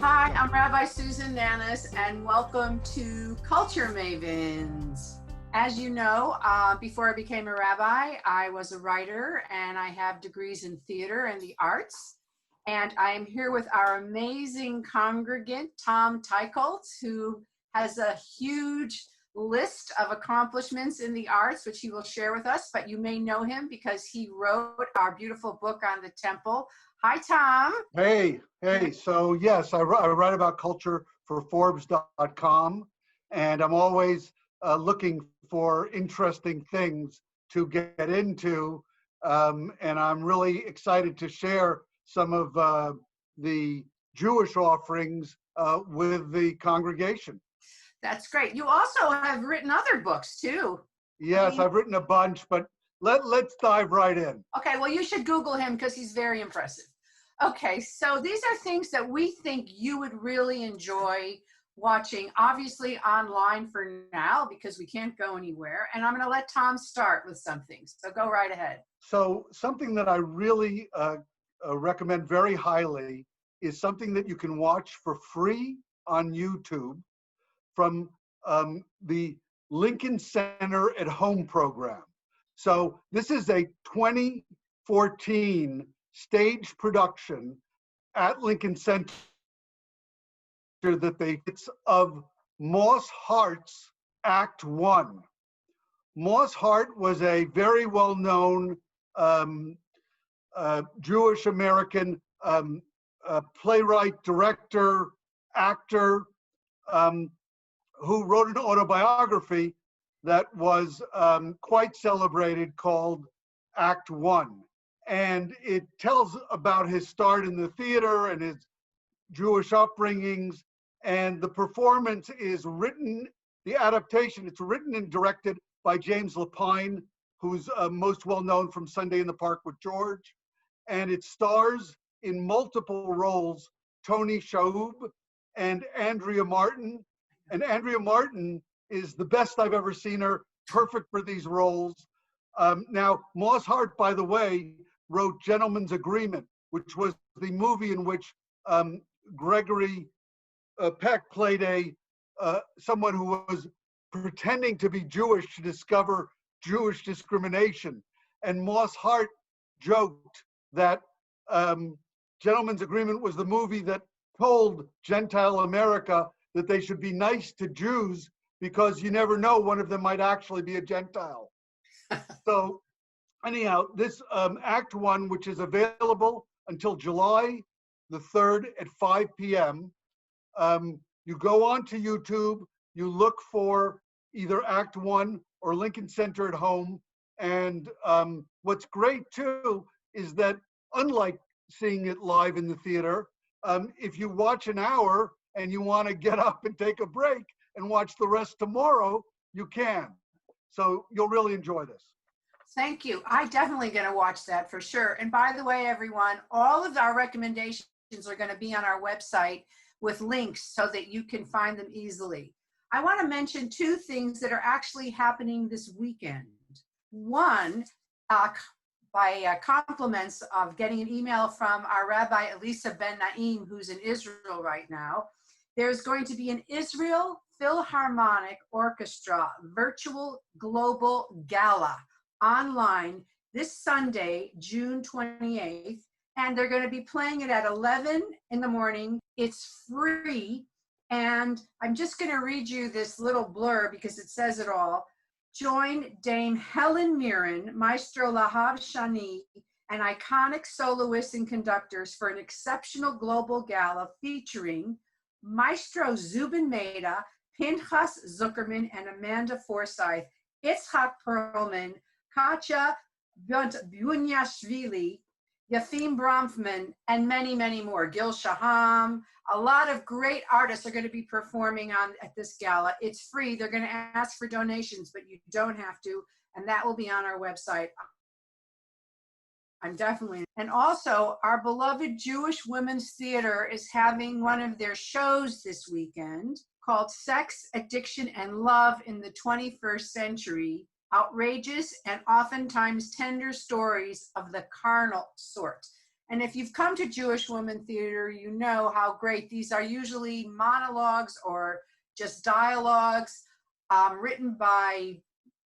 Hi, I'm Rabbi Susan Nanus, and welcome to Culture Mavens. As you know, before I became a rabbi, I was a writer, and I have degrees in theater and the arts. And I am here with our amazing congregant, Tom Teicholz, who has a huge list of accomplishments in the arts, which he will share with us. But you may know him because he wrote our beautiful book on the temple. Hi, Tom. Hey. So yes, I write about culture for Forbes.com, and I'm always looking for interesting things to get into, and I'm really excited to share some of the Jewish offerings with the congregation. That's great. You also have written other books too. Yes, I've written a bunch, but let's dive right in. Okay, well, you should Google him because he's very impressive. Okay, so these are things that we think you would really enjoy watching, obviously online for now because we can't go anywhere. And I'm going to let Tom start with something. So go right ahead. So something that I really recommend very highly is something that you can watch for free on YouTube from the Lincoln Center at Home program. So this is a 2014 stage production at Lincoln Center it's of Moss Hart's Act One. Moss Hart was a very well-known Jewish American playwright, director, actor, who wrote an autobiography that was quite celebrated called Act One. And it tells about his start in the theater and his Jewish upbringings. And the performance is written, the adaptation, it's written and directed by James Lapine, who's most well known from Sunday in the Park with George. And it stars in multiple roles Tony Shalhoub and Andrea Martin. And Andrea Martin is the best I've ever seen her, perfect for these roles. Now, Moss Hart, by the way, wrote Gentleman's Agreement, which was the movie in which Gregory Peck played someone who was pretending to be Jewish to discover Jewish discrimination. And Moss Hart joked that Gentleman's Agreement was the movie that told Gentile America that they should be nice to Jews because you never know, one of them might actually be a Gentile. So anyhow, this Act One, which is available until July the 3rd at 5 p.m., you go onto YouTube, you look for either Act One or Lincoln Center at Home. And what's great too is that unlike seeing it live in the theater, if you watch an hour and you want to get up and take a break and watch the rest tomorrow, you can. So you'll really enjoy this. Thank you. I definitely going to watch that for sure. And by the way, everyone, all of our recommendations are going to be on our website with links so that you can find them easily. I want to mention two things that are actually happening this weekend. One, by compliments of getting an email from our Rabbi Elisa Ben Naim, who's in Israel right now, there's going to be an Israel Philharmonic Orchestra virtual global gala online this Sunday, June 28th, and they're going to be playing it at 11 in the morning. It's free, and I'm just going to read you this little blurb because it says it all. Join Dame Helen Mirren, Maestro Lahav Shani, and iconic soloists and conductors for an exceptional global gala featuring Maestro Zubin Mehta, Pinchas Zuckerman, and Amanda Forsyth, Itzhak Perlman, Katya Bunyashvili, Yafim Bronfman, and many, many more. Gil Shaham. A lot of great artists are going to be performing at this gala. It's free. They're going to ask for donations, but you don't have to, and that will be on our website. I'm definitely. And also, our beloved Jewish Women's Theater is having one of their shows this weekend called Sex, Addiction, and Love in the 21st Century. Outrageous and oftentimes tender stories of the carnal sort. And if you've come to Jewish Women Theater, you know how great these are. Usually monologues or just dialogues written by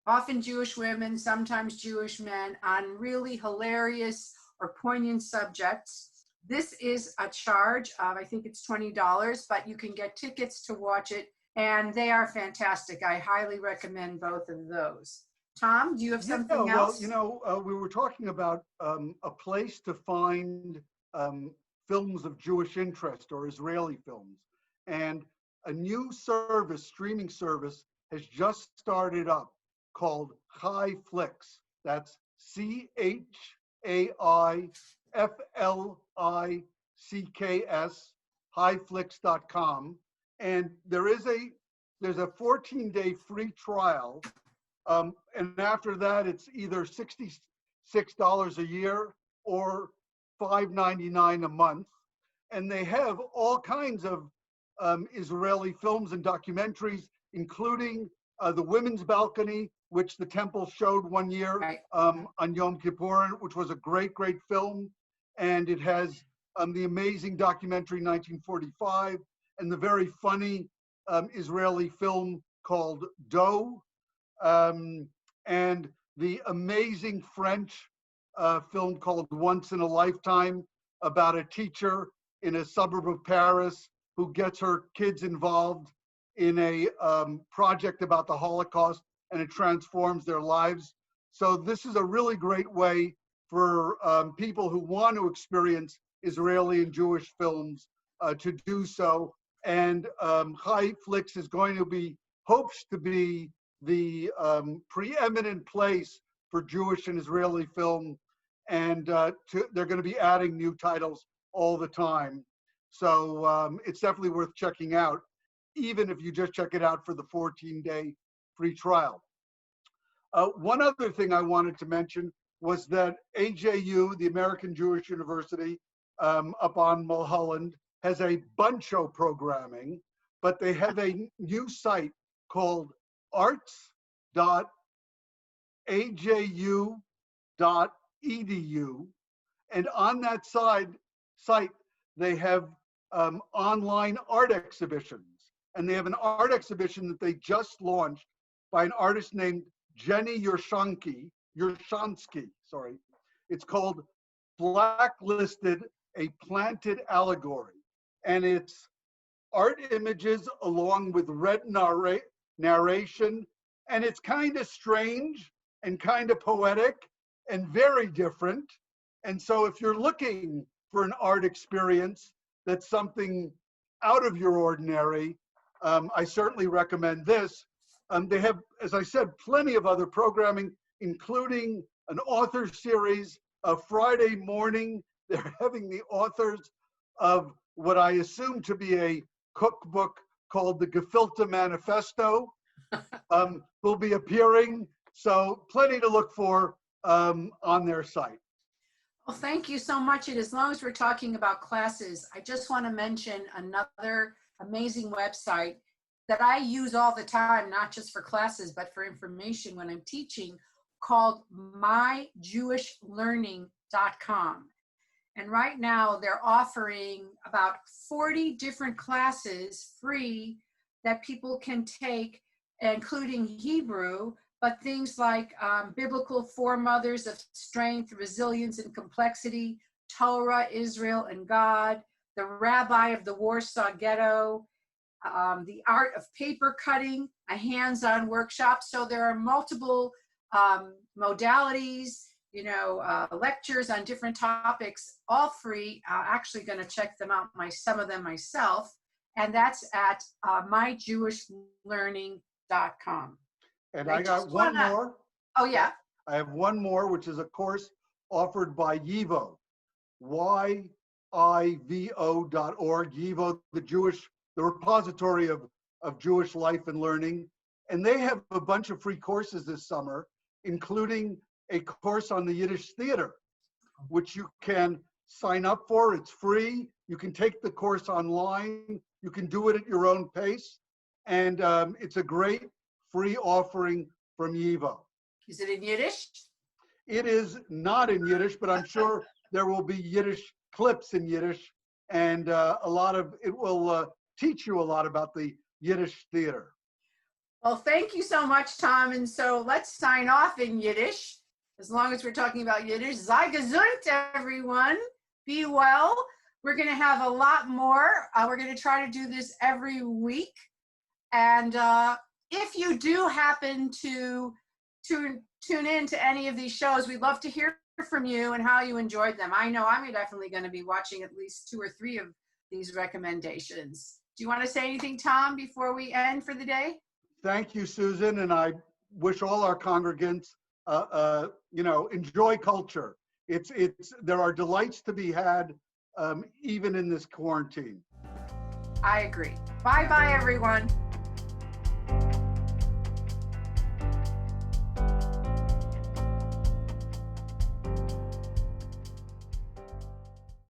often Jewish women, sometimes Jewish men, on really hilarious or poignant subjects. This is a charge of, I think it's $20, but you can get tickets to watch it, and they are fantastic. I highly recommend both of those. Tom, do you have something else? Well, we were talking about a place to find films of Jewish interest or Israeli films. And a new service, streaming service, has just started up called Chai Flix. That's ChaifLICKS, highflix.com. And there's a 14-day free trial. And after that, it's either $66 a year or $5.99 a month. And they have all kinds of Israeli films and documentaries, including The Women's Balcony, which the Temple showed one year on Yom Kippur, which was a great, great film. And it has the amazing documentary 1945 and the very funny Israeli film called Doe, and the amazing French film called Once in a Lifetime about a teacher in a suburb of Paris who gets her kids involved in a project about the Holocaust, and it transforms their lives. So this is a really great way for people who want to experience Israeli and Jewish films to do so. And Chai Flix is going to be, hopes to be the preeminent place for Jewish and Israeli film. And they're going to be adding new titles all the time. So it's definitely worth checking out, even if you just check it out for the 14-day free trial. One other thing I wanted to mention was that AJU, the American Jewish University, up on Mulholland, has a bunch of programming, but they have a new site called arts.aju.edu. And on that site, they have online art exhibitions. And they have an art exhibition that they just launched by an artist named Jenny Yershansky. It's called Blacklisted, a Planted Allegory. And it's art images along with red narration. And it's kind of strange and kind of poetic and very different. And so if you're looking for an art experience that's something out of your ordinary, I certainly recommend this. They have, as I said, plenty of other programming, including an author series. Friday morning, they're having the authors of what I assume to be a cookbook called the Gefilte Manifesto will be appearing. So plenty to look for on their site. Well, thank you so much. And as long as we're talking about classes, I just want to mention another amazing website that I use all the time, not just for classes, but for information when I'm teaching, called myjewishlearning.com. And right now they're offering about 40 different classes free that people can take, including Hebrew, but things like biblical foremothers of strength, resilience, and complexity, Torah, Israel, and God, the rabbi of the Warsaw Ghetto, the art of paper cutting, a hands-on workshop. So there are multiple modalities, lectures on different topics, all free. I'm actually going to check them out, some of them myself. And that's at myjewishlearning.com. And I got one more. Oh, yeah. I have one more, which is a course offered by YIVO, YIVO.org, YIVO, the repository of Jewish life and learning. And they have a bunch of free courses this summer, including a course on the Yiddish theater, which you can sign up for. It's free. You can take the course online. You can do it at your own pace. And it's a great free offering from YIVO. Is it in Yiddish? It is not in Yiddish, but I'm sure there will be Yiddish clips in Yiddish, and it will teach you a lot about the Yiddish theater. Well, thank you so much, Tom. And so let's sign off in Yiddish, as long as we're talking about Yiddish. Sei gesund, everyone. Be well. We're going to have a lot more. We're going to try to do this every week. And if you do happen to tune in to any of these shows, we'd love to hear from you and how you enjoyed them. I know I'm definitely going to be watching at least 2 or 3 of these recommendations. Do you want to say anything, Tom, before we end for the day? Thank you, Susan, and I wish all our congregants, enjoy culture. There are delights to be had, even in this quarantine. I agree. Bye-bye, everyone.